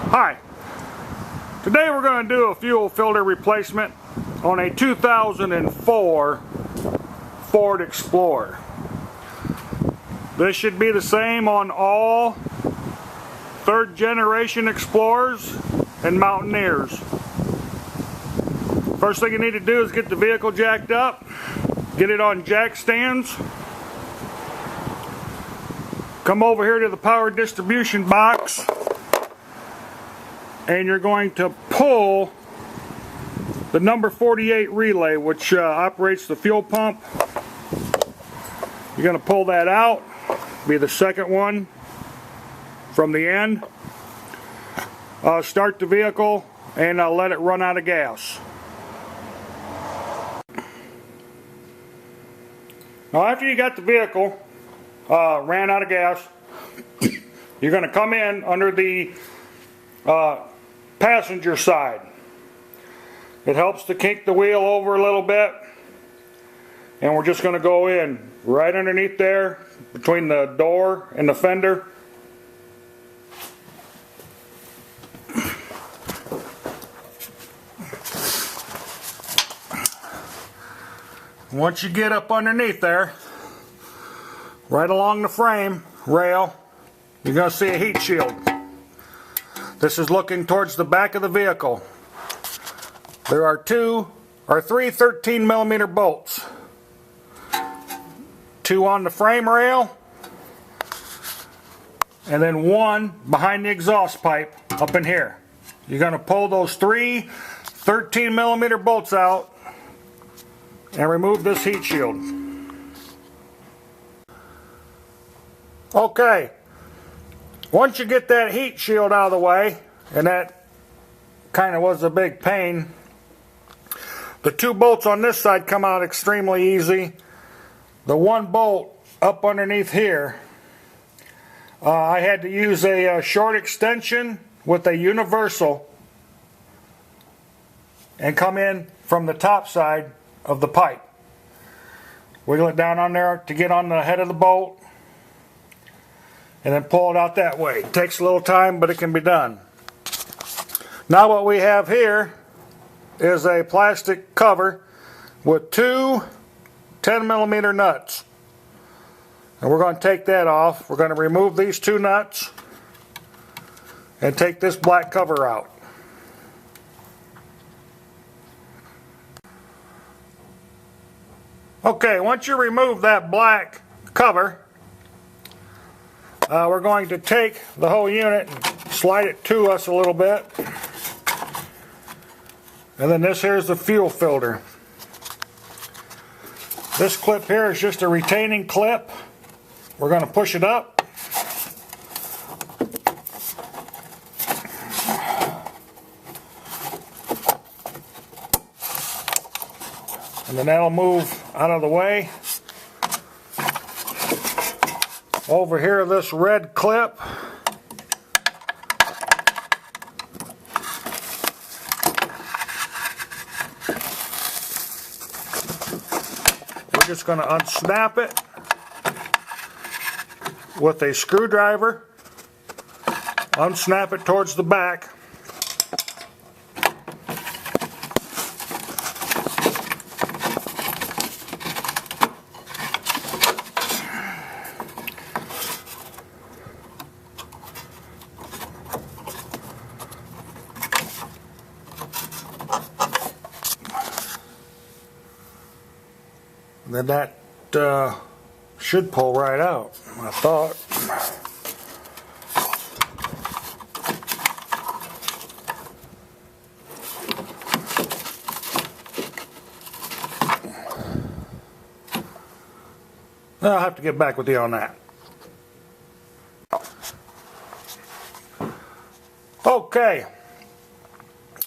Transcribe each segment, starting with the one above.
Hi, today we're going to do a fuel filter replacement on a 2004 Ford Explorer. This should be the same on all third generation Explorers and Mountaineers. First thing you need to do is get the vehicle jacked up, get it on jack stands, come over here to the power distribution box, and you're going to pull the number 48 relay, which operates the fuel pump. You're going to pull that out, be the second one from the end. Start the vehicle and let it run out of gas. Now after you got the vehicle ran out of gas, you're going to come in under the passenger side. It helps to kink the wheel over a little bit, and we're just going to go in right underneath there between the door and the fender. Once you get up underneath there, right along the frame rail, you're going to see a heat shield. This is looking towards the back of the vehicle. There are three 13mm bolts. Two on the frame rail, and then one behind the exhaust pipe up in here. You're going to pull those three 13mm bolts out and remove this heat shield. Okay, once you get that heat shield out of the way, and that kind of was a big pain, the two bolts on this side come out extremely easy. The one bolt up underneath here, I had to use a short extension with a universal and come in from the top side of the pipe. Wiggle it down on there to get on the head of the bolt, and then pull it out that way. It takes a little time, but it can be done. Now what we have here is a plastic cover with two 10mm nuts. And we're going to take that off. We're going to remove these two nuts and take this black cover out. Okay, once you remove that black cover, we're going to take the whole unit and slide it to us a little bit. And then this here is the fuel filter. This clip here is just a retaining clip. We're going to push it up. And then that'll move out of the way. Over here, this red clip. We're just going to unsnap it with a screwdriver. Unsnap it towards the back. Then that should pull right out, I thought. I'll have to get back with you on that. Okay,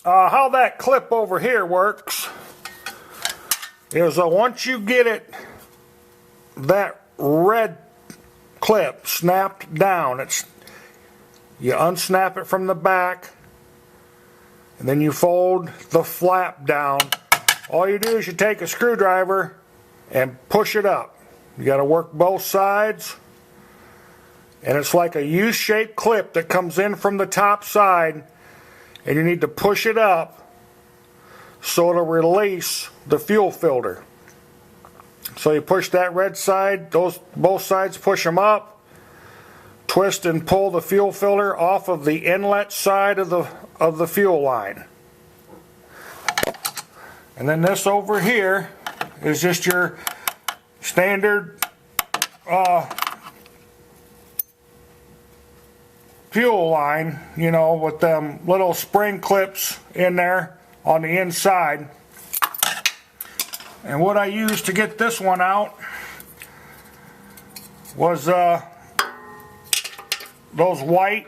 how that clip over here works is once you get it, that red clip snapped down, you unsnap it from the back, and then you fold the flap down. All you do is you take a screwdriver and push it up. You got to work both sides, and it's like a U-shaped clip that comes in from the top side and you need to push it up so it'll release the fuel filter. So you push that red side, both sides push them up, twist and pull the fuel filter off of the inlet side of the fuel line. And then this over here is just your standard fuel line, you know, with them little spring clips in there on the inside. And what I used to get this one out was those white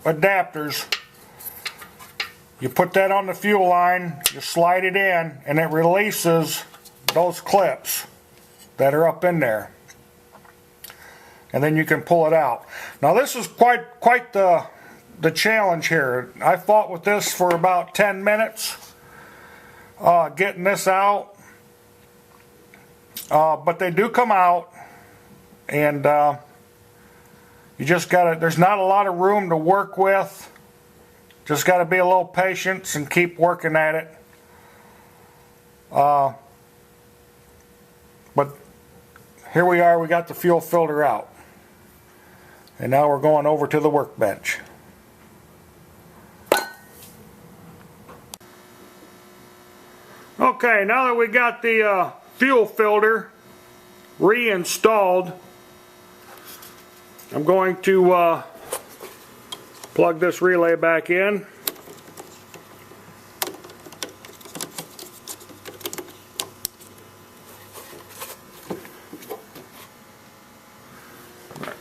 adapters. You put that on the fuel line, you slide it in, and it releases those clips that are up in there. And then you can pull it out. Now this is quite the challenge here. I fought with this for about 10 minutes getting this out. But they do come out, and you just gotta, there's not a lot of room to work with. Just got to be a little patient and keep working at it. But here we are, we got the fuel filter out. And now we're going over to the workbench. Okay, now that we got the fuel filter reinstalled, I'm going to plug this relay back in.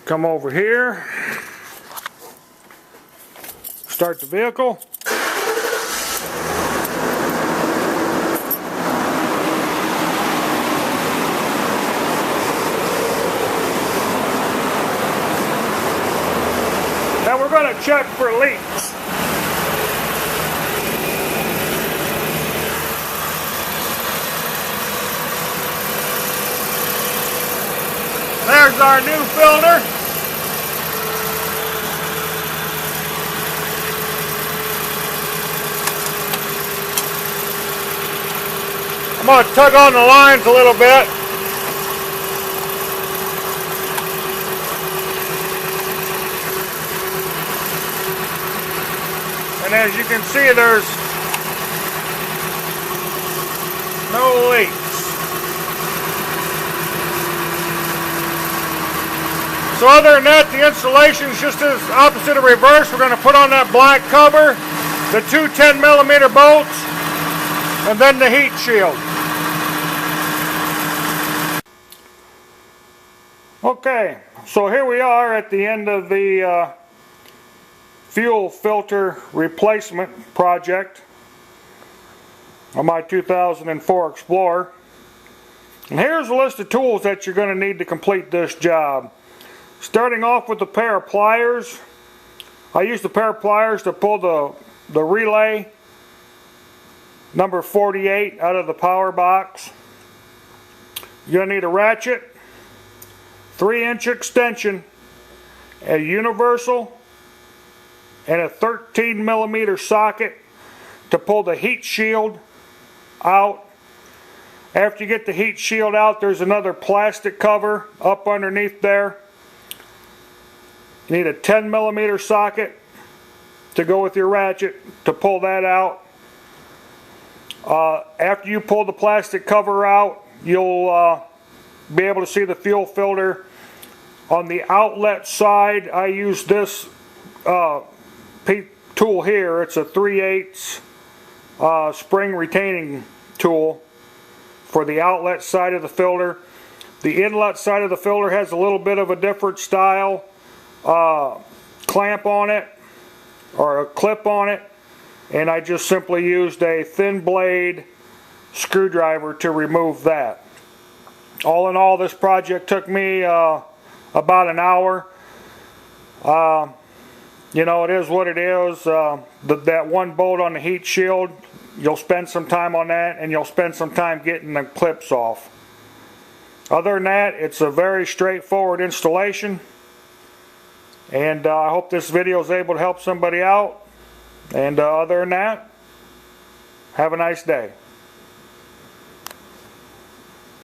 Come over here. Start the vehicle. Now we're going to check for leaks. There's our new filter. I'm going to tug on the lines a little bit. And as you can see, there's no leaks. So other than that, the installation is just as opposite of reverse. We're going to put on that black cover, the two 10mm bolts, and then the heat shield. Okay, so here we are at the end of the fuel filter replacement project on my 2004 Explorer. And here's a list of tools that you're going to need to complete this job. Starting off with a pair of pliers. I used a pair of pliers to pull the relay number 48 out of the power box. You're going to need a ratchet, 3-inch extension, a universal, and a 13mm socket to pull the heat shield out. After you get the heat shield out, there's another plastic cover up underneath there. You need a 10mm socket to go with your ratchet to pull that out. After you pull the plastic cover out, you'll be able to see the fuel filter. On the outlet side, I use this tool here. It's a 3/8 spring retaining tool for the outlet side of the filter. The inlet side of the filter has a little bit of a different style clamp on it, or a clip on it, and I just simply used a thin blade screwdriver to remove that. All in all, this project took me about an hour. You know, it is what it is. That one bolt on the heat shield, you'll spend some time on that, and you'll spend some time getting the clips off. Other than that, it's a very straightforward installation, and I hope this video is able to help somebody out. And other than that, have a nice day.